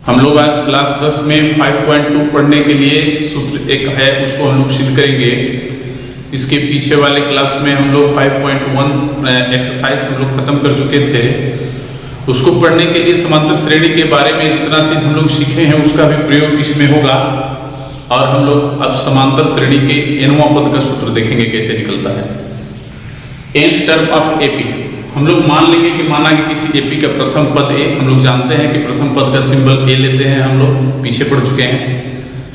हम लोग आज क्लास 10 में 5.2 पढ़ने के लिए सूत्र एक है उसको हम लोग शील करेंगे। इसके पीछे वाले क्लास में हम लोग 5.1 एक्सरसाइज हम लोग खत्म कर चुके थे। उसको पढ़ने के लिए समांतर श्रेणी के बारे में जितना चीज़ हम लोग सीखे हैं उसका भी प्रयोग इसमें होगा। और हम लोग अब समांतर श्रेणी के nवां पद का सूत्र देखेंगे कैसे निकलता है। nth टर्म ऑफ एपी हम लोग मान लेंगे कि माना कि किसी एपी का प्रथम पद ए, हम लोग जानते हैं कि प्रथम पद का सिंबल ए लेते हैं, हम लोग पीछे पढ़ चुके हैं।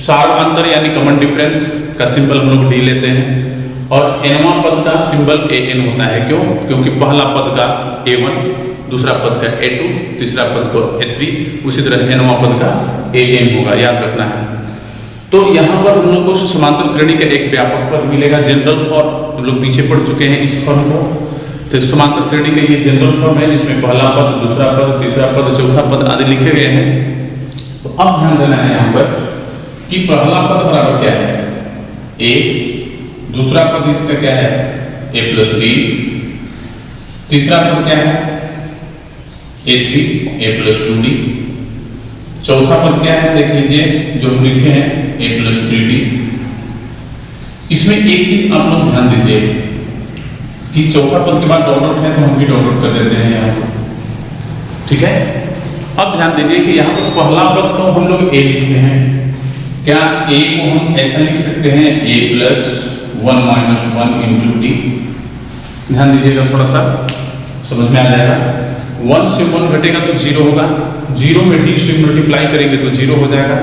सार्वअंतर यानी कॉमन डिफरेंस का सिंबल हम लोग डी लेते हैं। और nवां पद का सिंबल an होता है। क्यों? क्योंकि पहला पद का a1, दूसरा पद का a2, तीसरा पद का a3, उसी तरह nवां पद का an होगा, याद रखना है। तो यहाँ पर हम लोग को समांतर श्रेणी का एक व्यापक पद मिलेगा। जनरल फॉर्म हम लोग पीछे पढ़ चुके हैं इस फॉर्म को। तो समांतर श्रेणी का ये जनरल फॉर्म है जिसमें पहला पद, दूसरा पद, तीसरा पद, चौथा पद आदि लिखे गए हैं। तो अब ध्यान देना है यहाँ पर कि पहला पद बराबर क्या है a, दूसरा पद इसका क्या है a प्लस b, तीसरा पद क्या है a3 a प्लस 2d, चौथा पद क्या है देख लीजिए जो हम लिखे हैं a प्लस 3d। इसमें एक चीज आप लोग ध्यान दीजिए कि चौथा पद के बाद डॉट डॉट है तो हम भी डॉट डॉट कर देते हैं यहाँ पर, ठीक है। अब ध्यान दीजिए कि यहाँ पर पहला पद तो हम लोग a लिखे हैं। क्या a को हम ऐसा लिख सकते हैं a plus 1 minus 1 into D. ध्यान दीजिएगा, थोड़ा सा समझ में आ जाएगा। 1 से 1 घटेगा तो 0 होगा, 0 में d से मल्टीप्लाई करेंगे तो 0 हो जाएगा,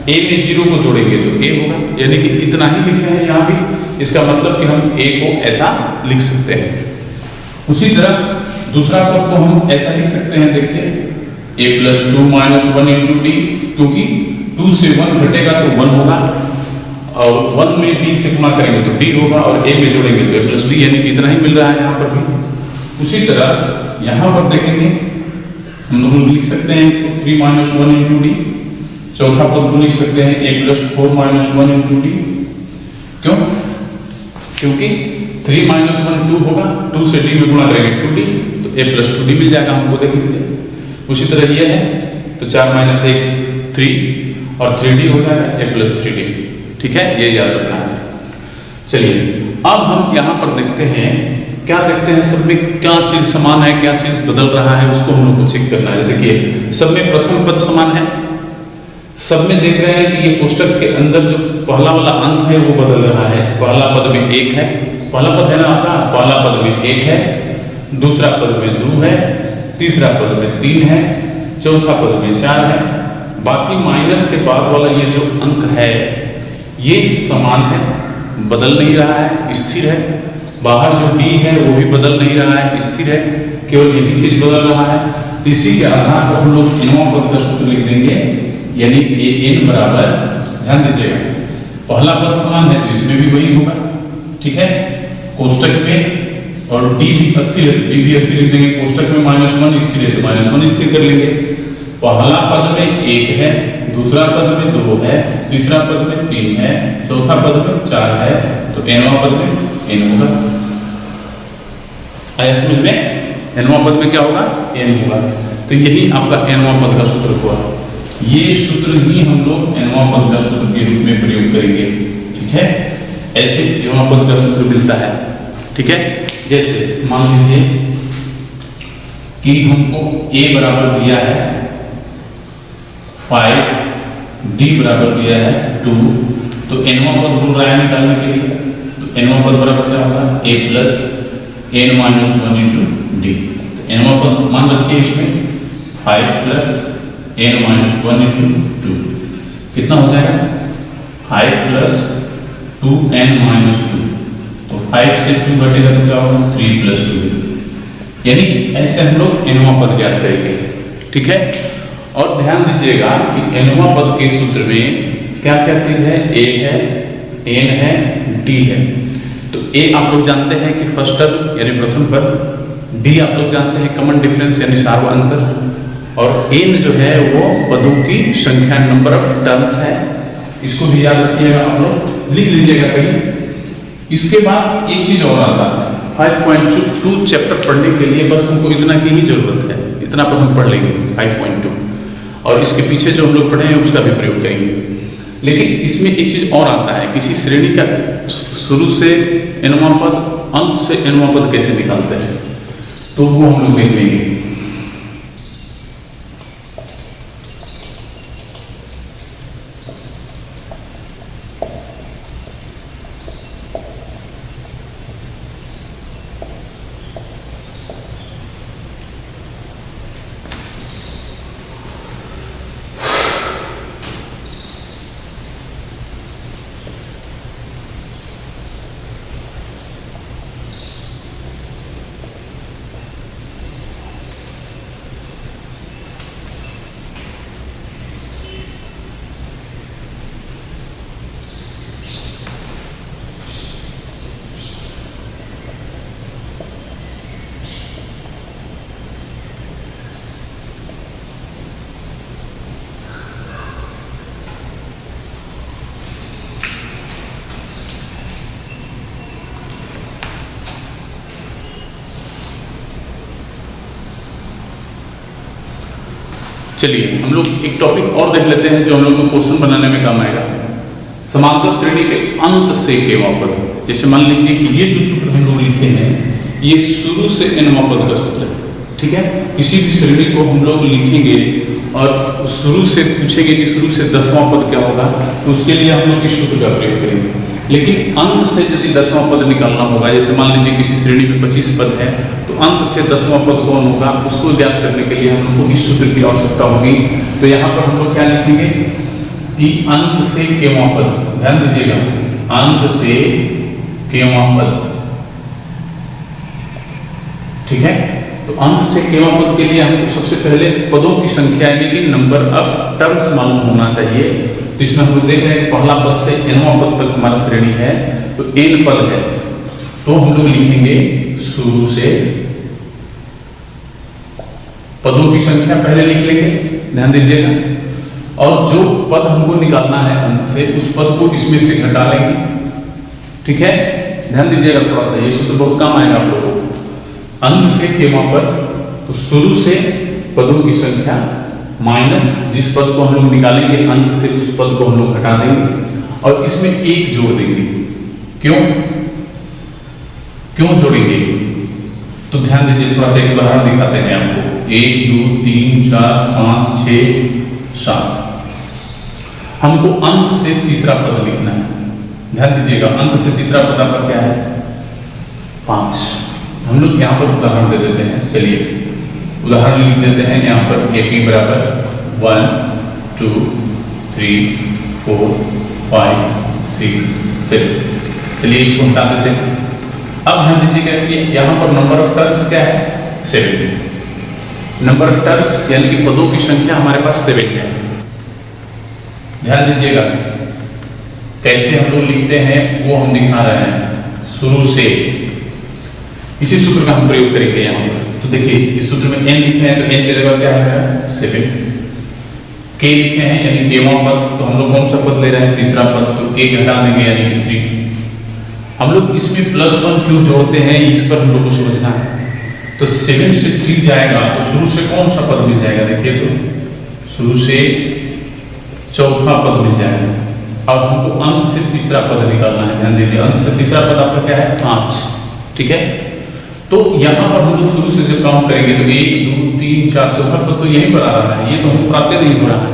a में 0 को जोड़ेंगे तो a होगा। यानी कि इतना ही लिखे हैं यहाँ भी। इसका मतलब कि हम a को ऐसा लिख सकते हैं। उसी तरह दूसरा पद को हम ऐसा लिख सकते हैं, देखिए a plus 2 minus 1 into D, क्योंकि 2 से 1 घटेगा तो 1 होगा और 1 में d से गुणा करेंगे तो d होगा और a में जोड़ेंगे तो a प्लस d, यानी कि इतना ही मिल रहा है यहाँ पर भी। उसी तरह यहाँ पर देखेंगे हम लोग लिख सकते हैं इसको 3 माइनस 1 इंटू डी। चौथा पद को लिख सकते हैं a plus 4 minus 1 into D. क्यों? क्योंकि 3 माइनस 1 2 होगा, 2 से d में गुणा करेंगे 2d तो a प्लस 2d मिल जाएगा हमको, देख लीजिए। उसी तरह ये है तो 4 माइनस 1 3 और 3d हो जाएगा a प्लस 3d, ठीक है, ये याद रखना है। चलिए अब हम यहाँ पर देखते हैं, क्या देखते हैं सब में क्या चीज समान है, क्या चीज बदल रहा है, उसको हम लोग को चेक करना है। देखिए सब में प्रथम पद समान है, सब में देख रहे हैं कि ये कोष्टक के अंदर जो पहला वाला अंक है वो बदल रहा है। पहला पद में 1 है, पहला पद है ना आपका, पहला पद में 1 है, दूसरा पद में 2 है, तीसरा पद में 3 है, चौथा पद में 4 है। बाकी माइनस के बाद वाला ये जो अंक है ये समान है, बदल नहीं रहा है, स्थिर है। बाहर जो d है वो भी बदल नहीं रहा है, स्थिर है, केवल यही चीज बदल रहा है। इसी के आधार पर हम लोग nवां पद का सूत्र लिख देंगे, यानी an बराबर, ध्यान दीजिएगा, पहला पद समान है तो इसमें भी वही होगा, ठीक है। कोष्टक में और d भी अस्थिर है, d भी स्थिर लिख देंगे। कोष्टक में -1 स्थिर है तो -1 स्थिर कर लेंगे। पहला पद में 1 है, दूसरा पद में 2 है, तीसरा पद में 3 है, चौथा पद में 4 है, तो nवां पद में n होगा। आया समझ में? nवां पद में क्या होगा? n होगा। तो यही आपका nवां पद का सूत्र हुआ। ये सूत्र ही हम लोग nवां पद का सूत्र के रूप में प्रयोग करेंगे, ठीक है। ऐसे nवां पद का सूत्र मिलता है, ठीक है। जैसे मान लीजिए कि हमको a बराबर दिया है 5, d बराबर दिया है 2, तो nवां पद बोल रहा है निकालने के लिए, तो nवां पद बराबर क्या होगा a plus n minus 1 into D. nवां पद मान रखिए इसमें 5 प्लस n माइनस 1 इंटू 2 कितना हो जाएगा 5 प्लस 2n माइनस 2, तो 5 से 2 घटेगा तो क्या होगा 3 प्लस 2, यानी ऐसे हम लोग nवां पद ज्ञात करेंगे, ठीक है। और ध्यान दीजिएगा कि nवां पद के सूत्र में क्या क्या चीज है, a है, n है, d है। तो a आप लोग जानते हैं कि फर्स्ट टर्म यानी प्रथम पद, d आप लोग जानते हैं कॉमन डिफरेंस यानी सार्वअंतर, और n जो है वो पदों की संख्या, नंबर ऑफ टर्म्स है। इसको भी याद रखिएगा, आप लोग लिख लीजिएगा कहीं। इसके बाद एक चीज और आता है, 5.2 चैप्टर पढ़ने के लिए बस हमको इतना की ही जरूरत है, इतना पर हम पढ़ लेंगे 5.2। और इसके पीछे जो हम लोग पढ़े हैं उसका भी प्रयोग करेंगे। लेकिन इसमें एक चीज और आता है, किसी श्रेणी का शुरू से nवां पद, अंत से nवां पद कैसे निकालते हैं, तो वो हम लोग देख लेंगे। चलिए हम लोग एक टॉपिक और देख लेते हैं जो हम लोग को क्वेश्चन बनाने में काम आएगा। समांतर श्रेणी के अंत से केवां पद, जैसे मान लीजिए कि ये जो सूत्र हम लोग लिखे हैं ये शुरू से nवां पद का सूत्र है, ठीक है। किसी भी श्रेणी को हम लोग लिखेंगे और शुरू से पूछेंगे कि शुरू से 10वां पद क्या होगा, तो उसके लिए हम लोग इस सूत्र का प्रयोग करेंगे। लेकिन अंत से यदि 10वां पद निकालना होगा, जैसे मान लीजिए किसी श्रेणी में 25 पद है, तो अंत से 10वां पद कौन होगा उसको ज्ञात करने के लिए हम लोग को इस सूत्र की आवश्यकता होगी। तो यहाँ पर हम लोग क्या लिखेंगे कि अंत से केवां पद, ध्यान दीजिएगा, अंत से केवां पद, ठीक है। तो अंत से केवां पद के लिए हमको सबसे पहले पदों की संख्या यानी कि नंबर ऑफ टर्म्स मालूम होना चाहिए। तो इसमें हम लोग देख रहे हैं पहला पद से nवां पद तक हमारा श्रेणी है, तो n पद है, तो हम लोग लिखेंगे शुरू से पदों की संख्या पहले लिख लेंगे, ध्यान दीजिएगा, और जो पद हमको निकालना है अंत से उस पद को इसमें से घटा लेंगे, ठीक है। ध्यान दीजिएगा थोड़ा सा, ये सूत्र बहुत काम आएगा आप लोगों को। अंत से केवां पद, तो शुरू से पदों की संख्या माइनस जिस पद को हम लोग निकालेंगे अंत से उस पद को हम लोग घटा देंगे और इसमें एक जोड़ देंगे। क्यों जोड़ेंगे, तो ध्यान दीजिए, थोड़ा सा एक उदाहरण दिखाते हैं आपको। 1 2 3 4 5 6 7, हमको अंत से तीसरा पद लिखना है, ध्यान दीजिएगा, अंत से तीसरा पद आपका क्या है 5। हम लोग यहाँ पर उदाहरण दे देते हैं, चलिए उदाहरण लिख देते हैं यहाँ पर। ए पी बराबर 1 2 3 4 5 6 7, चलिए इसको हटा देते हैं। अब ध्यान दीजिएगा कि यहाँ पर नंबर ऑफ टर्म्स क्या है 7, नंबर ऑफ टर्म्स यानी कि पदों की संख्या हमारे पास 7 है। ध्यान दीजिएगा कैसे हम लोग लिखते हैं वो हम दिखा रहे हैं। शुरू से इसी सूत्र का हम प्रयोग करेंगे यहाँ पर। तो देखिए इस सूत्र में n लिखे हैं तो n की जगह क्या है 7, k लिखे हैं यानी केवां पद, तो हम लोग कौन सा पद ले रहे हैं तीसरा पद, तो k घटा देंगे यानी कि 3। हम लोग इसमें +1 क्यों जोड़ते हैं इस पर हम लोग को समझना है। तो 7 से 3 जाएगा तो शुरू से कौन सा पद मिल जाएगा, देखिए तो शुरू से चौथा पद मिल जाएगा। अब हमको अंत से तीसरा पद निकालना है, ध्यान दीजिए, अंत से तीसरा पद आपका क्या है 5, ठीक है। तो यहाँ पर हम लोग शुरू से जब काउंट करेंगे तो 1 2 3 4 चौथा पद तो यहीं पर आ रहा है, ये तो हम प्राप्त नहीं हो रहा है।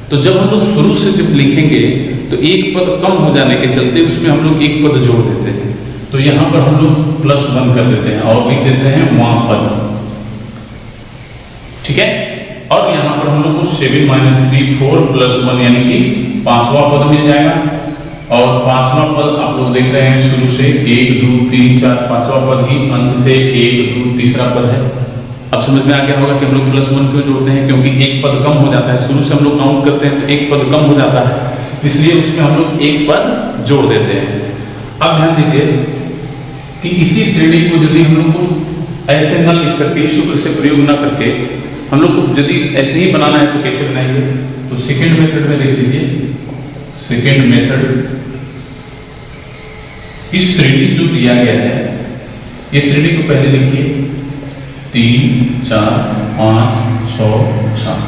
तो जब हम लोग शुरू से जब लिखेंगे तो एक पद कम हो जाने के चलते उसमें हम लोग एक पद जोड़ देते हैं। तो यहाँ पर हम लोग +1 कर देते हैं और लिख देते हैं वहां पद, ठीक है। और यहाँ पर हम लोग को 7 - 3 4 +1 यानी कि 5वां पद मिल जाएगा। और 5वां पद आप लोग देख रहे हैं शुरू से 1 2 3 4 5वां पद ही अंत से 1 2 तीसरा पद है। अब समझ में आ गया होगा कि हम लोग +1 क्यों जोड़ते हैं, क्योंकि एक पद कम हो जाता है। शुरू से हम लोग काउंट करते हैं तो एक पद कम हो जाता है, इसलिए उसमें हम लोग एक पद जोड़ देते हैं। अब ध्यान दीजिए कि इसी श्रेणी को यदि हम लोग को ऐसे न लिख करके इस सूत्र से प्रयोग न करके हम लोग को यदि ऐसे ही बनाना है तो कैसे बनाएंगे, तो सेकेंड मेथड में देख लीजिए। सेकेंड मेथड, इस श्रेणी जो दिया गया है ये श्रेणी को पहले लिखिए 3 4 5 6 7।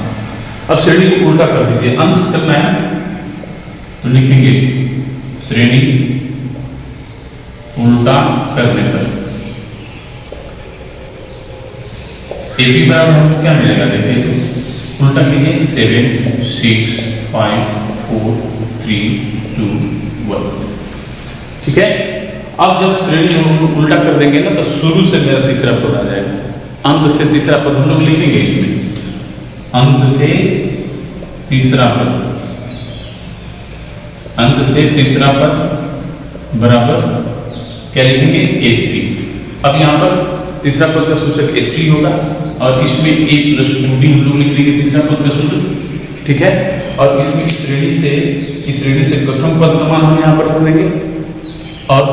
अब श्रेणी को उल्टा कर दीजिए, अंश करना है तो लिखेंगे श्रेणी उल्टा करने पर AB बराबर हमको क्या मिलेगा, देखिए तो उल्टा कीजिए 7 6 5 4 3 2 1। ठीक है, अब जब श्रेणी हम उल्टा कर देंगे ना तो शुरू से मेरा तीसरा पद आ जाएगा, अंत से तीसरा पद हम लोग लिखेंगे इसमें, अंत से तीसरा पद, अंत से तीसरा पद बराबर क्या लिखेंगे A3। अब यहाँ पर तीसरा पद का सूचक A3 होगा और इसमें A + 2D हम लोग लिख देंगे तीसरा पद का सूचक। ठीक है, और इसमें इस श्रेणी से प्रथम पद का मान हम यहाँ पर रख देंगे और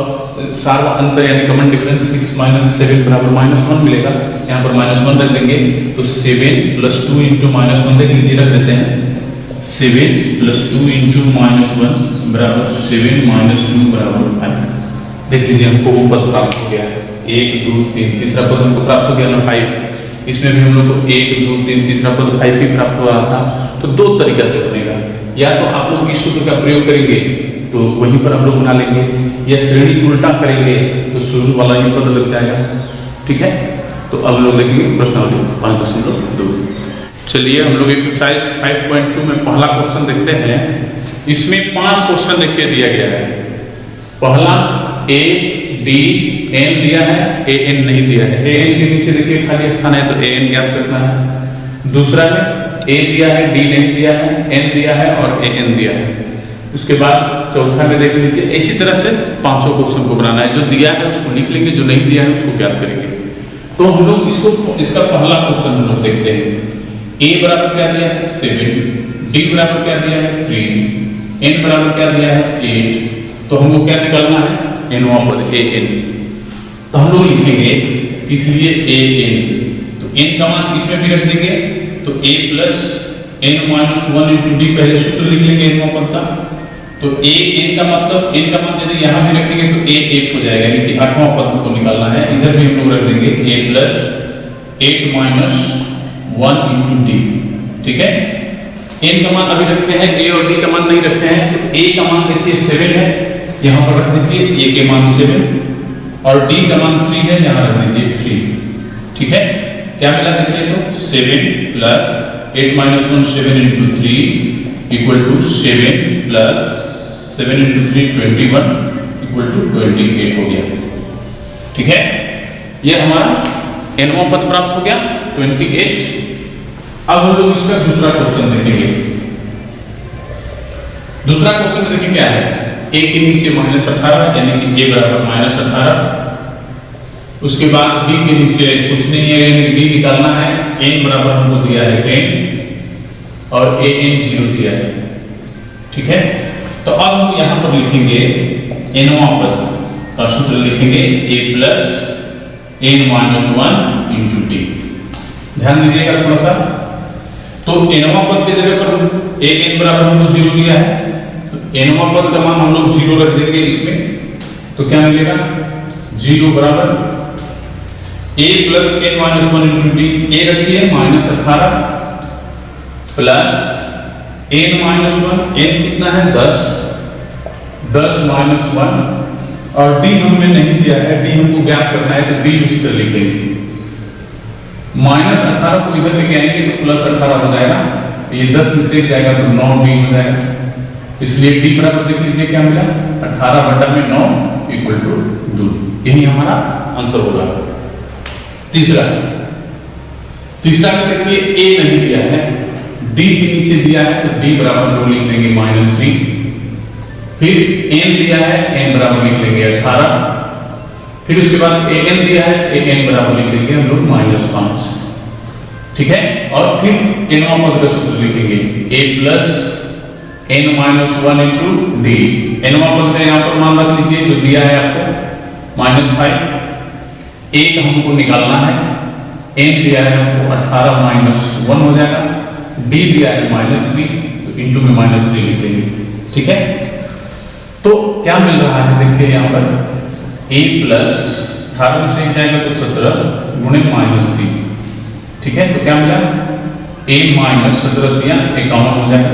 सारा अंतर यानी कॉमन डिफरेंस 6 - 7 बराबर -1 मिलेगा, यहाँ पर -1 रख देंगे तो 7 + 2 × -1 देख लीजिए, रख देते हैं 7 + 2 × -1 बराबर 7 - 2 बराबर 5। देख लीजिए हमको वो पद प्राप्त हो गया है, 1 2 3 तीसरा पद हमको प्राप्त हो गया ना 5। इसमें भी हम लोग को 1 2 3 तीसरा पद 5 ही प्राप्त हो रहा था। तो दो तरीका से बनेगा, या तो आप लोग इस सूत्र का प्रयोग करेंगे तो वहीं पर हम लोग बना लेंगे, या श्रेणी उल्टा करेंगे तो शुरू वाला ही पद लग जाएगा। ठीक है, तो अब लोग देखेंगे प्रश्नावली 5.2। चलिए हम लोग एक्सरसाइज 5.2 में पहला क्वेश्चन देखते हैं। इसमें 5 क्वेश्चन देखिए दिया गया है। पहला A D N दिया है, AN नहीं दिया है, AN के नीचे देखिए खाली स्थान है तो AN ज्ञात करना है। दूसरा में A दिया है, D नहीं दिया है, N दिया है और AN दिया है। उसके बाद चौथा में देख लीजिए, इसी तरह से 500 क्वेश्चन को बनाना है, जो दिया है उसको लिख लेंगे, जो नहीं दिया है उसको ज्ञात करेंगे। तो हम लोग इसका पहला क्वेश्चन हम लोग देखते हैं। A बराबर क्या दिया है 7, D बराबर क्या दिया है 3, N बराबर क्या दिया है 8। तो हमको क्या निकालना है, nवां पद AN। तो हम लोग लिखेंगे इसलिए AN, तो N का मान इसमें भी रख देंगे तो A + N - 1 × D पहले सूत्र लिख लेंगे nवां पद का। तो AN का मतलब N का मान यदि यहाँ भी रखेंगे तो A 8 हो जाएगा, यानी कि 8वां पद हमको निकालना है। इधर भी हम लोग रख देंगे A + 8 - 1 × D। ठीक है, N का मान अभी रखे हैं, A और D का मान नहीं रखे हैं। तो A का मान देखिए 7 है, यहाँ पर रख दीजिए A के मान 7 और D का मान 3 है, यहाँ रख दीजिए 3। ठीक है, क्या मिला देखिए तो 7 + 8 - 1 7 × 3 = 7 + 7 × 3 21 = 28 हो गया। ठीक है, ये हमारा nवां पद प्राप्त हो गया 28। अब हम लोग इसका दूसरा क्वेश्चन देखेंगे। दूसरा क्वेश्चन देखिए क्या है, A के नीचे -18 यानी कि A बराबर -18। उसके बाद D के नीचे कुछ नहीं है, यानी D निकालना है। N बराबर हमको दिया है 10 और AN 0 दिया है। ठीक है, तो अब हम यहाँ पर लिखेंगे nवां पद का सूत्र लिखेंगे A + N - 1 × D। ध्यान दीजिएगा थोड़ा सा, तो nवां पद के जगह पर AN बराबर हमको 0 दिया है, तो nवां पद का मान हम लोग 0 रख देंगे इसमें। तो क्या मिलेगा 0 बराबर A + N - 1 × D। A रखिए -18 प्लस N - 1, N कितना है 10 - 1 और D हमें नहीं दिया है, D हमको ज्ञात करना है तो D उसी तरह लिख देंगे। -18 को इधर लेके आएंगे तो +18 हो जाएगा, ये 10 में से जाएगा तो 9D हो जाएगा। इसलिए D बराबर देख लीजिए क्या मिला 18/9 = 2। यही हमारा आंसर होगा। तीसरा में देखिए A नहीं दिया है, D के नीचे दिया है तो D बराबर 2 लिख देंगे -3। फिर N दिया है, N बराबर लिख देंगे 18। फिर उसके बाद AN दिया है, AN बराबर लिख देंगे हम लोग -5। ठीक है, और फिर nवां पद का सूत्र लिखेंगे A + N - 1 × D। nवां पद का यहाँ पर मान रख लीजिए जो दिया है आपको -5। A का हमको निकालना है, N दिया है हमको 18 - 1 हो जाएगा, D दिया है -3 तो इंटू में -3 लिख देंगे। ठीक है, तो क्या मिल रहा है देखिए यहाँ पर A + 18 में से जाएगा तो 17 × -3। ठीक है, तो क्या मिला a माइनस 17 दिया 51 हो जाएगा।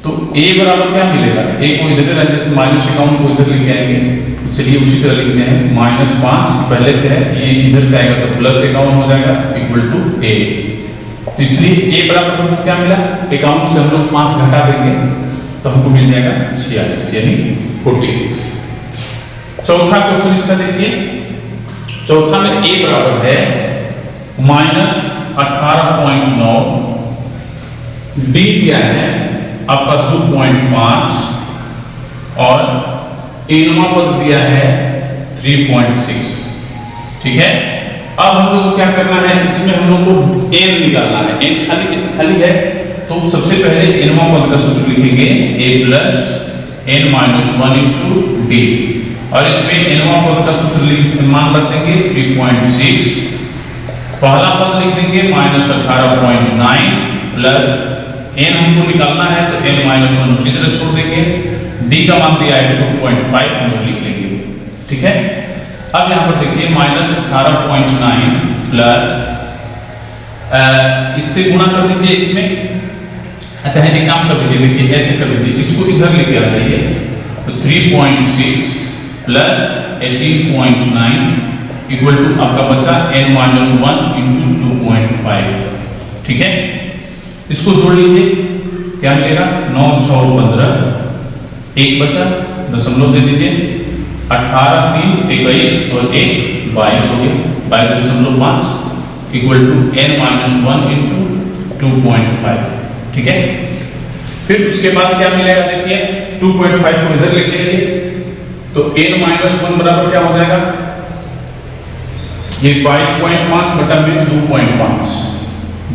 तो a बराबर क्या मिलेगा, a को इधर रख देते, -51 को इधर लेके आएंगे। तो चलिए उसी तरह लिखते हैं, -5 पहले से है, ये इधर से आएगा तो +51 हो जाएगा इक्वल टू a। तो इसलिए a बराबर हमको क्या मिला, 51 से हम लोग 5 घटा देंगे तो हमको मिल जाएगा 46 यानी 46। चौथा क्वेश्चन इसका देखिए, चौथा में a बराबर है -18.9, d दिया है आपका 2.5 और nवां पद दिया है 3.6। ठीक है, अब हम लोग को क्या करना है, इसमें हम लोग को n निकालना है। n खाली है तो सबसे पहले nवां पद का सूत्र लिखेंगे a plus n minus 1 into D, और इसमें nवां पद का सूत्र मान रख देंगे 3.6। पहला पद लिख देंगे -18.9 प्लस n हमको निकालना है तो n माइनस 1 उसी तरह छोड़ देंगे, d का मान दिया है 2.5 हम लोग लिख लेंगे। ठीक है, अब यहाँ पर देखिए -18.9 प्लस इससे गुणा कर दीजिए इसमें। अच्छा है, एक काम कर दीजिए, देखिए ऐसे कर दीजिए, इसको इधर लेके आ जाइए तो 3.6 प्लस 18.9 इक्वल टू आपका बचा n माइनस 1 इंटू 2.5। ठीक है, इसको जोड़ लीजिए, क्या मिलेगा 9 6 15, एक बचा दशमलव दे दीजिए, 18 3 21 और 1 22 हो गया, 22.5 equal to n minus 1 into 2.5। ठीक है, फिर उसके बाद क्या मिलेगा, देखिए 2.5 को इधर लेके आइए तो n माइनस 1 बराबर क्या हो जाएगा, ये 22.5 बटा में 2.5,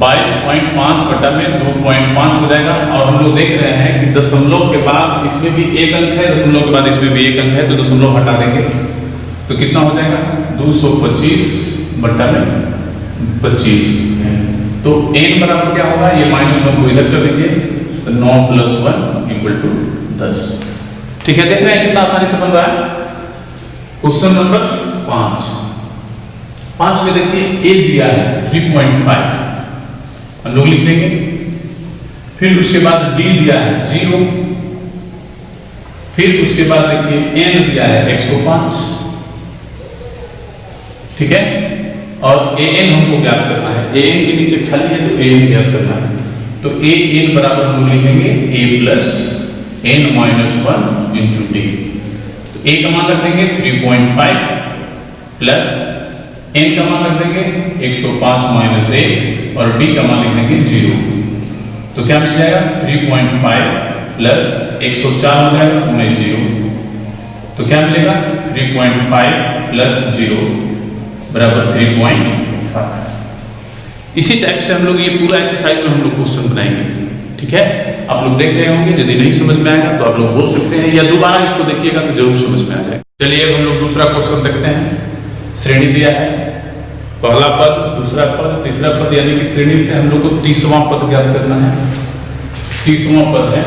22.5 बटा में 2.5 हो जाएगा। और हम लोग देख रहे हैं कि दशमलव के बाद इसमें भी एक अंक है, दशमलव के बाद इसमें भी एक अंक है, तो दशमलव हटा देंगे तो कितना हो जाएगा 225 बटा में 25 है। तो n बराबर क्या होगा, ये -1 को इधर कर दीजिए तो 9 + 1 इक्वल टू 10। ठीक है, देख रहे हैं कितना आसानी से बन रहा है। क्वेश्चन नंबर 5 में देखिए a दिया है 3.5 हम लोग लिख देंगे, फिर उसके बाद d दिया है 0, फिर उसके बाद देखिए n दिया है 105। ठीक है, और an हमको ज्ञात करना है, an के नीचे खाली है तो an ज्ञात करना है। तो an बराबर हम लोग लिखेंगे a plus n minus 1 into D. तो a का मान रख देंगे 3.5 प्लस n का मान रख देंगे 105 माइनस 1 और d का मान लिख देंगे 0। तो क्या मिल जाएगा 3.5 प्लस 104 हो जाएगा उन्हें 0। तो क्या मिलेगा 3.5 प्लस 0 बराबर 3.5। इसी टाइप से हम लोग ये पूरा एक्सरसाइज में हम लोग क्वेश्चन बनाएंगे। ठीक है, आप लोग देख रहे होंगे, यदि नहीं समझ में आएगा तो आप लोग बोल सकते हैं या दोबारा इसको देखिएगा तो जरूर समझ में आ जाएगा। चलिए अब हम लोग दूसरा क्वेश्चन देखते हैं। श्रेणी दिया है, पहला पद, दूसरा पद, तीसरा पद, यानी कि श्रेणी से हम लोग को 30वां पद ज्ञात करना है। 30वां पद है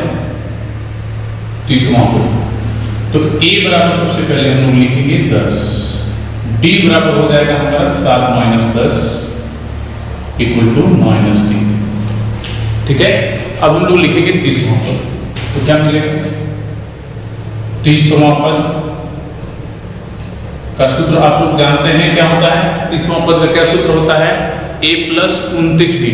30वां पद। तो a बराबर सबसे पहले हम लोग लिखेंगे 10, d बराबर हो जाएगा हमारा 7 माइनस 10 इक्वल टू -3। ठीक है, अब हम लोग लिखेंगे 30वां पद। तो क्या मिलेगा 30वां पद का सूत्र आप लोग जानते हैं क्या होता है। 30वां पद का क्या सूत्र होता है, a प्लस 29d,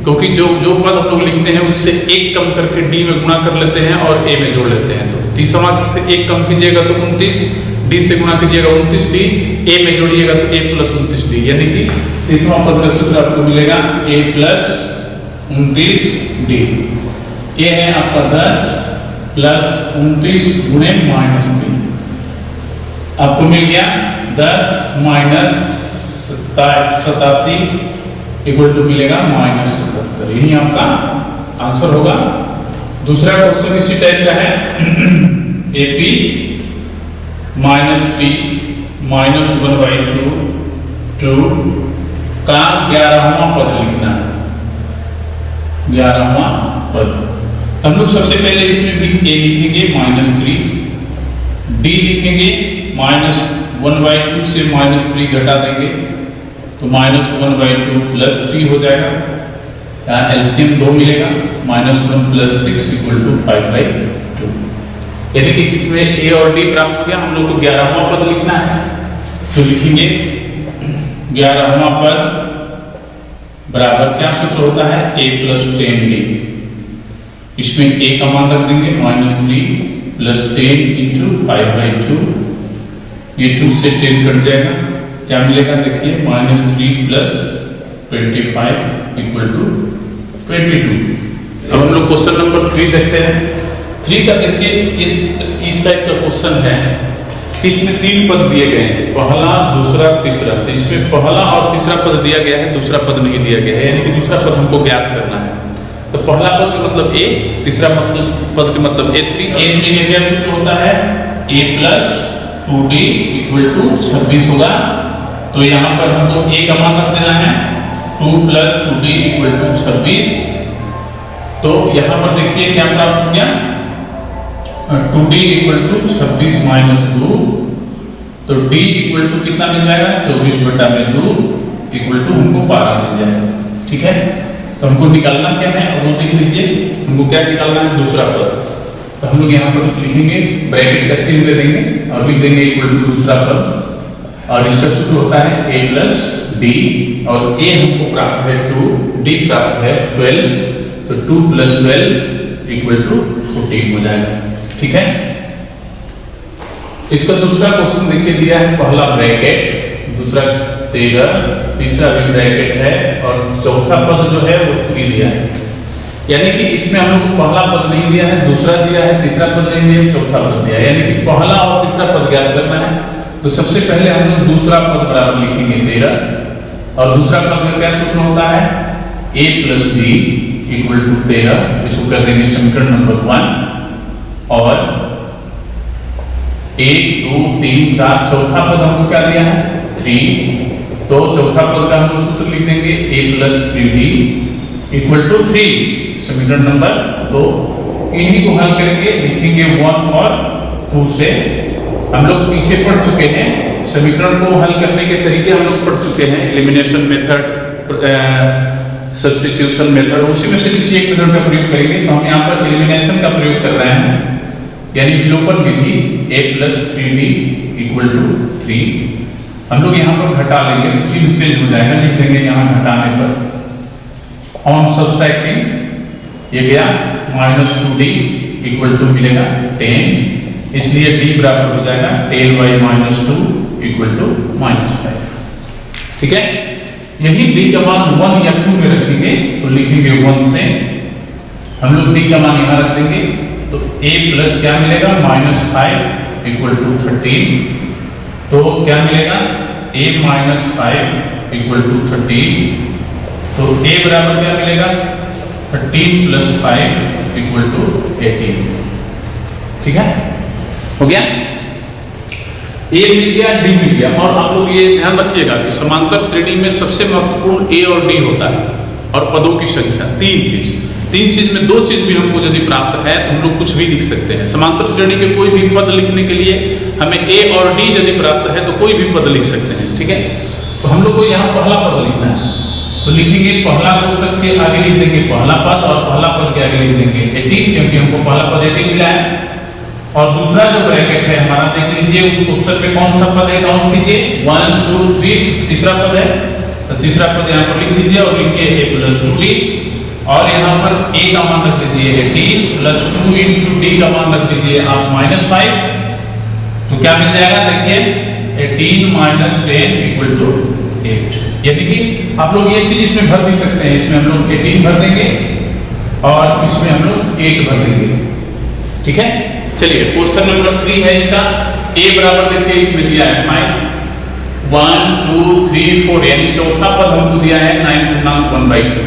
क्योंकि जो पद हम लोग लिखते हैं उससे एक कम करके d में गुणा कर लेते हैं और a में जोड़ लेते हैं। तो 30वां से एक कम कीजिएगा तो 29, d से गुणा कीजिएगा 29d, a में जोड़िएगा तो a प्लस 29d, यानी कि 30वां पद का सूत्र आपको मिलेगा a प्लस 29d। ये है आपका 10 प्लस 29 गुणे -3, आपको मिल गया 10 माइनस 87 इक्वल टू मिलेगा -77। यही आपका आंसर होगा। दूसरा क्वेश्चन इसी टाइप का है, AP -3 -1/2 का 11वां पद लिखना है। 11वां पद हम लोग सबसे पहले इसमें भी a लिखेंगे -3, d लिखेंगे -1/2 से -3 घटा देंगे तो -1/2 + 3 हो जाएगा। यहाँ एलसीएम 2 मिलेगा, -1 + 6 = 5/2। यानी कि इसमें ए और डी प्राप्त हो गया। हम लोग को 11वां पद लिखना है, तो लिखेंगे 11वां पद बराबर क्या सूत्र होता है, a + 10d। इसमें a का मान रख देंगे -3 + 10 × 5/2। ये 2 से 10 कट जाएगा, क्या मिलेगा देखिए, -3 + 25 = 22। अब हम लोग क्वेश्चन नंबर 3 देखते हैं। 3 का देखिए इस टाइप का क्वेश्चन है, इसमें 3 पद दिए गए हैं, पहला, दूसरा, तीसरा। तो इसमें पहला और तीसरा पद दिया गया है, दूसरा पद नहीं दिया गया है, यानी कि दूसरा पद हमको ज्ञात करना है। तो पहला पद का मतलब a, तीसरा पद का मतलब a3। a3 का क्या सूत्र होता है, a + 2d = 26 होगा। तो यहाँ पर हमको a का मान रख देना है 2 + 2d = 26। तो यहाँ पर देखिए क्या प्राप्त हो गया, 2d = 26 - 2। तो d = कितना मिल जाएगा, 24/2 = हमको 12 मिल जाएगा। ठीक है, तो हमको निकालना क्या है, वो देख लीजिए। हमको क्या निकालना है, दूसरा पद। तो हम लोग यहाँ पर लिखेंगे, ब्रैकेट का चिन्ह दे देंगे और लिख देंगे = दूसरा पद। और इसका सूत्र होता है a + d, और a हमको प्राप्त है 2, d प्राप्त है 12। तो 2 + 12 = 14 हो जाएगा। ठीक है, इसका दूसरा क्वेश्चन देखिए दिया है, पहला ब्रैकेट, दूसरा 13, तीसरा भी ब्रैकेट है, और चौथा पद जो है वो 3 दिया है। यानी कि इसमें हम लोग पहला पद नहीं दिया है, दूसरा दिया है, तीसरा पद नहीं दिया है, चौथा पद दिया है। यानी कि पहला और तीसरा पद ज्ञात करना है। तो सबसे पहले हम लोग दूसरा पद बराबर लिखेंगे 13, और दूसरा पद का क्या सूत्र होता है, a + d = 13। इसको कर देंगे समीकरण नंबर 1। और 1 2 3 4 चौथा पद हमको क्या दिया है, 3। तो चौथा पद का हम लोग सूत्र लिख देंगे a + 3d = 3, समीकरण नंबर 2। इन्हीं को हल करके लिखेंगे 1 और 2 से। हम लोग पीछे पढ़ चुके हैं, समीकरण को हल करने के तरीके हम लोग पढ़ चुके हैं, एलिमिनेशन मेथड, सब्स्टिट्यूशन मेथड। उसी में से किसी एक मेथड का प्रयोग करेंगे। तो हम यहाँ पर एलिमिनेशन का प्रयोग कर रहे हैं, यानी विलोपन विधि, a + 3d = 3। हम लोग यहाँ पर घटा लेंगे तो चिन्ह चेंज हो जाएगा, लिख देंगे यहाँ घटाने पर। ऑन सब्सट्रैक्टिंग ये गया -2d = मिलेगा 10, इसलिए d बराबर हो जाएगा 10/-2 = -5। ठीक है, यही d का मान 1 या 2 में रखेंगे, तो लिखेंगे 1 से। हम लोग d का मान यहाँ रख देंगे, तो a + क्या मिलेगा, -5 = 13। तो क्या मिलेगा, a - 5 = 13। तो a बराबर क्या मिलेगा, 13 + 5 = 18। ठीक है, हो गया, a मिल गया, d मिल गया। और आप लोग ये ध्यान रखिएगा कि समांतर श्रेणी में सबसे महत्वपूर्ण a और d होता है, और पदों की संख्या। तीन चीज में 2 चीज भी हमको यदि प्राप्त है तो हम लोग कुछ भी लिख सकते हैं। समांतर श्रेणी के कोई भी पद लिखने के लिए हमें a और d यदि प्राप्त है तो कोई भी पद लिख सकते हैं। ठीक है, तो हम लोग को यहाँ पहला पद लिखना है, तो लिखेंगे पहला कोष्टक के आगे लिख देंगे पहला पद, और पहला पद के आगे लिख देंगे 18, क्योंकि हमको पहला पद 18 मिला है। और दूसरा जो ब्रैकेट है हमारा, देख लीजिए उस कोष्टक में कौन सा पद है, काउंट कीजिए, 1 2 3, तीसरा पद है। तो तीसरा पद यहाँ पर लिख दीजिए और लिखिए a + 2d, और यहाँ पर a का मान रख दीजिए 18 + 2 × d का मान रख दीजिए आप -5। तो क्या मिल जाएगा, देखिए 18 - 10 = 8। यानी कि आप लोग ये चीज इसमें भर भी सकते हैं, इसमें हम लोग 18 भर देंगे और इसमें हम लोग 8 भर देंगे। ठीक है, चलिए क्वेश्चन नंबर 3 है इसका। a बराबर देखिए इसमें दिया है 1 2 3 4, यानी चौथा पद हमको दिया है 9 × 1/2।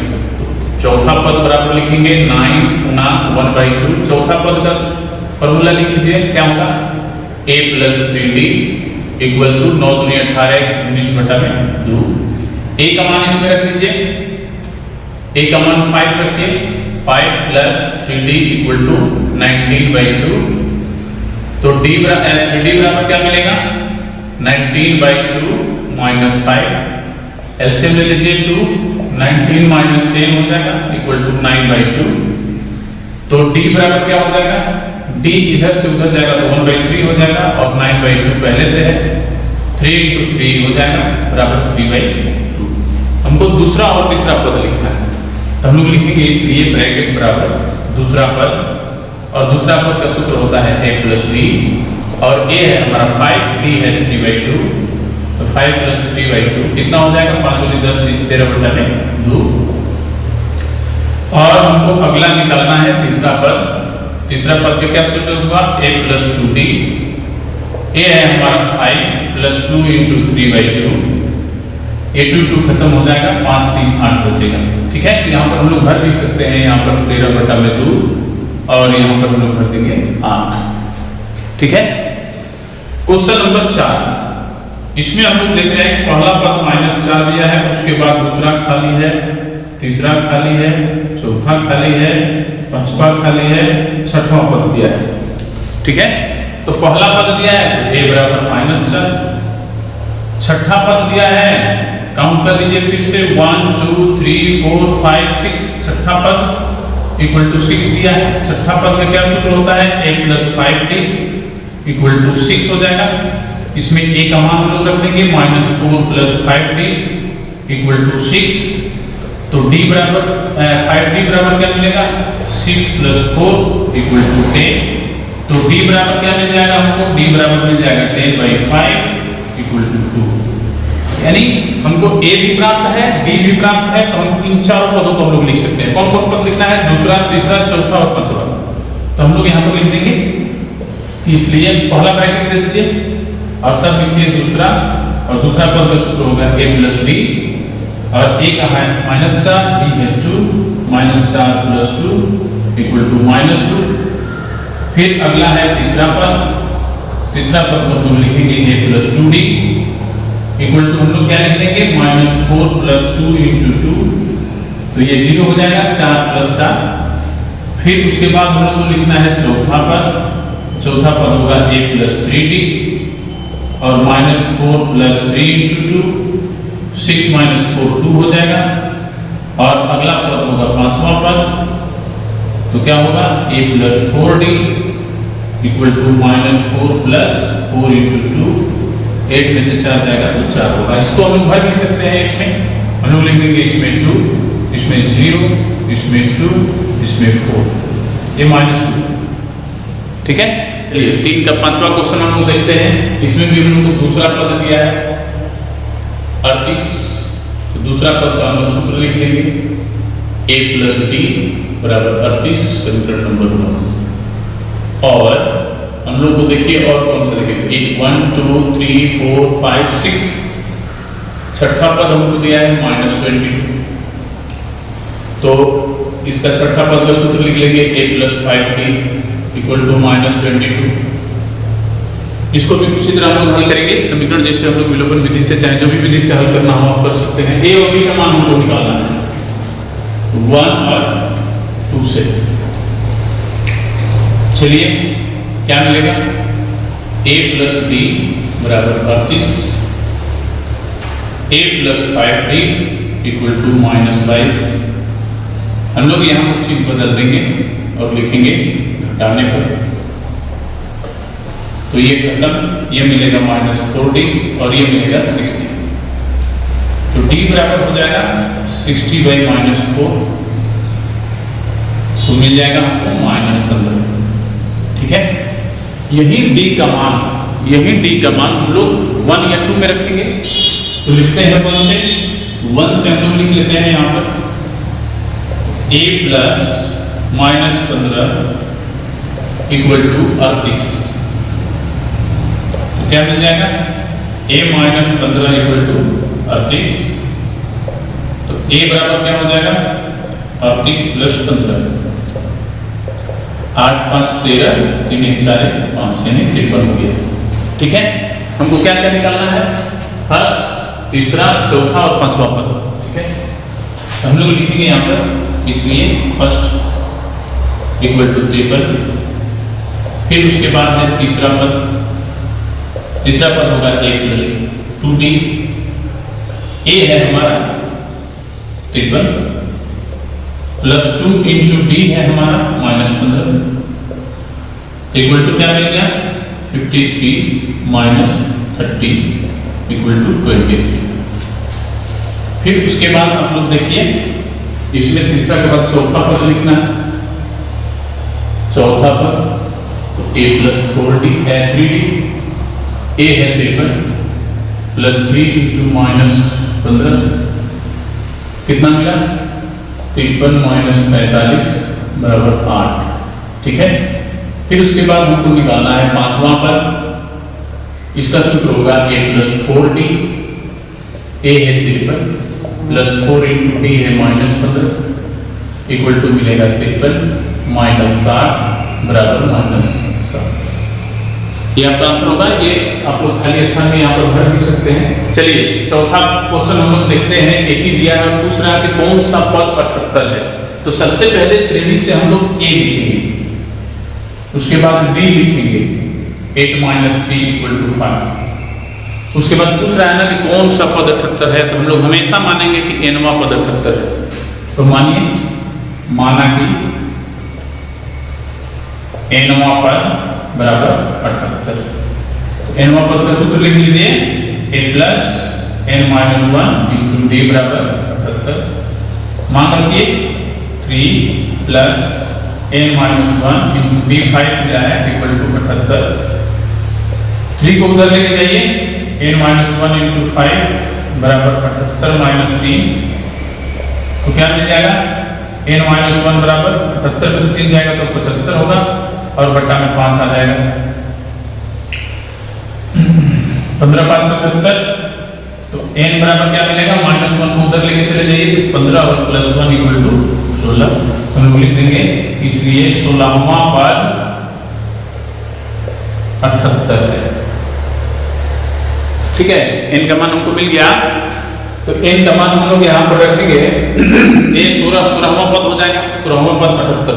चौथा पद बराबर लिखेंगे 9 × 1/2। चौथा पद का फॉर्मूला लिख लीजिए, क्या होगा, a + 3d = 9 दूनी 18 19/2। a का मान इसमें रख दीजिए, a का मान 5 रखिए, 5 + 3d = 19/2। तो 3d बराबर क्या मिलेगा, 19/2 - 5। एलसीएम ले लीजिए 2, 19 माइनस 10 हो जाएगा इक्वल टू 9/2। तो d बराबर क्या हो जाएगा, d इधर से उधर जाएगा तो 1/3 हो जाएगा और 9/2 पहले से है, 3 × 3 हो जाएगा बराबर 3/2। हमको दूसरा और तीसरा पद लिखना है तो हम लोग लिखेंगे इसलिए ब्रैकेट बराबर दूसरा पद, और दूसरा पद का सूत्र होता है a + b, और a है हमारा 5, d है 3/2, तो 5 + 3/2 कितना हो जाएगा, 5 × 10 = 13/2। और हमको अगला निकालना है तीसरा पद। तीसरा पद पे क्या सूत्र होगा, a + 2d, a है हमारा 5 + 2 × 3/2, a 2 खत्म हो जाएगा, 5 3 8 बचेगा। ठीक है, यहाँ पर हम लोग भर भी सकते हैं, यहाँ पर 13/2 और यहाँ पर हम लोग भर देंगे 8। ठीक है, क्वेश्चन नंबर 4, इसमें हम लोग देख रहे हैं पहला पद -4 दिया है, उसके बाद दूसरा खाली है, तीसरा खाली है, चौथा खाली है, पांचवा खाली है, छठवां पद दिया है। ठीक है, तो पहला पद दिया है तो a बराबर -4, छठा पद दिया है, काउंट कर लीजिए फिर से 1 2 3 4 5 6, छठा पद इक्वल टू 6 दिया है। छठा पद में क्या सूत्र होता है, a + 5d इक्वल टू 6 हो जाएगा। इसमें a का मान हम लोग रख देंगे -4 + 5d इक्वल टू 6, तो d बराबर 5d बराबर क्या मिलेगा, 6 + 4 इक्वल टू 10। तो d बराबर क्या मिल जाएगा हमको, d बराबर मिल जाएगा 10/5 इक्वल टू 2। यानी हमको a भी प्राप्त है, d भी प्राप्त है, तो हम इन चारों पदों को हम लोग लिख सकते हैं। कौन कौन पद लिखना है, दूसरा, तीसरा, चौथा और पांचवा। तो हम लोग यहाँ पर लिख देंगे, इसलिए पहला ब्रैकेट दे दीजिए और तब लिखिए दूसरा, और दूसरा पद का सूत्र होगा a + d, और a का है -4, d है 2, -4 + 2 इक्वल टू -2। फिर अगला है तीसरा पद, तीसरा पद को हम लिखेंगे a + 2d इक्वल टू हम लोग क्या लिख देंगे, -4 + 2 × 2, तो ये 0 हो जाएगा, 4 + 4। फिर उसके बाद हम लोग को लिखना है चौथा पद, चौथा पद होगा a + 3d और -4 + 3 × 2, 6 - 4 2 हो जाएगा। और अगला पद होगा पांचवा पद, तो क्या होगा, a + 4d इक्वल टू -4 + 4 × 2, 8 में से 4 जाएगा तो 4 होगा। इसको हम लोग भर भी सकते हैं, इसमें हम लोग लिख देंगे इसमें 2, इसमें 0, इसमें 2, इसमें 4, ये -2। ठीक है, चलिए 3 का पांचवा क्वेश्चन हम लोग देखते हैं। इसमें भी हम लोग को दूसरा पद दिया है 38, तो दूसरा पद का हम लोग सूत्र लिख लेंगे, a + d बराबर 38, समीकरण नंबर 1। और हम लोग को देखिए और कौन सा लिखेंगे, 1 2 3 4 5 6, छठा पद हमको दिया है -22, तो इसका छठा पद का सूत्र लिख लेंगे a + 5d इक्वल टू -22। इसको भी उसी तरह हम लोग हल करेंगे, समीकरण जैसे हम लोग विलोपन विधि से, चाहे जो भी विधि से हल करना हो आप कर सकते हैं। a और b का मान हमको निकालना है 1 और 2 से। चलिए क्या मिलेगा, a + d बराबर 38, a + 5d इक्वल टू -22। हम लोग यहाँ पर चिन्ह बदल देंगे और लिखेंगे घटाने पर, तो ये खत्म, ये मिलेगा -4d और ये मिलेगा 60, तो d बराबर हो जाएगा 60/-4, तो मिल जाएगा हमको -15। ठीक है, यही d का मान हम लोग 1 या 2 में रखेंगे, तो लिखते हैं 1 से हम लोग लिख लेते हैं यहाँ पर a + -15 इक्वल टू 38, तो क्या मिल जाएगा, a - 15 इक्वल टू 38, तो a बराबर क्या हो जाएगा, 38 + 15, 8 5 13, 3 1 4 5, यानी 53 हो गया। ठीक है, हमको क्या क्या निकालना है, फर्स्ट, तीसरा, चौथा और पांचवा पद। ठीक है, हम लोग लिखेंगे यहाँ पर, इसलिए फर्स्ट इक्वल टू 53, फिर उसके बाद है तीसरा पद होगा a + 2d, a है हमारा 53 प्लस 2 इंटू डी है हमारा -15 इक्वल टू क्या मिल गया 53 माइनस 30 इक्वल टू 23। फिर उसके बाद आप लोग देखिए इसमें तीसरा के बाद चौथा पद लिखना है। चौथा पद तो a प्लस 4d है 3d, a है 53 प्लस 3 इंटू -15 कितना मिला 53 माइनस 45 बराबर 8। ठीक है, फिर उसके बाद हमको निकालना है पांचवा पद। इसका सूत्र होगा a प्लस 4d, a है 53 प्लस 4 इंटू डी है -15 इक्वल टू मिलेगा 53 माइनस 60 बराबर -7। ये आपका आंसर होगा। ये आप लोग खाली स्थान में यहाँ पर भर भी सकते हैं। चलिए चौथा क्वेश्चन हम लोग देखते हैं। एक ही दिया है और पूछ रहा है कि कौन सा पद 78 है। तो सबसे पहले श्रेणी से हम लोग a लिखेंगे, उसके बाद d लिखेंगे 8 माइनस 3 इक्वल टू 5। उसके बाद पूछ रहा है ना कि कौन सा पद 78 है, तो हम लोग हमेशा मानेंगे कि nवां पद 78 है। तो मानिए माना कि nवां पद बराबर 78। nवां पद का सूत्र लिख लीजिए a plus n minus 1 into D बराबर 78। मान रखिए 3 plus n minus 1 into D 5 मिला है इक्वल टू 78। 3 को उधर लेके जाइए n माइनस 1 इंटू 5 बराबर 78 माइनस 3 तो क्या मिल जाएगा n माइनस 1 बराबर 78 में से 3 जाएगा तो 75 होगा और बट्टा में 5 आ जाएगा। 15 5 75 तो n बराबर क्या मिलेगा -1 को उधर लेके चले जाइए तो 15 और प्लस 1 इक्वल टू 16 हम लोग लिख देंगे। इसलिए 16वां पद 78 है। ठीक है, n का मान हमको मिल गया तो n का मान हम लोग यहाँ पर रखेंगे। ये 16वां पद हो जाएगा। 16वां पद 78।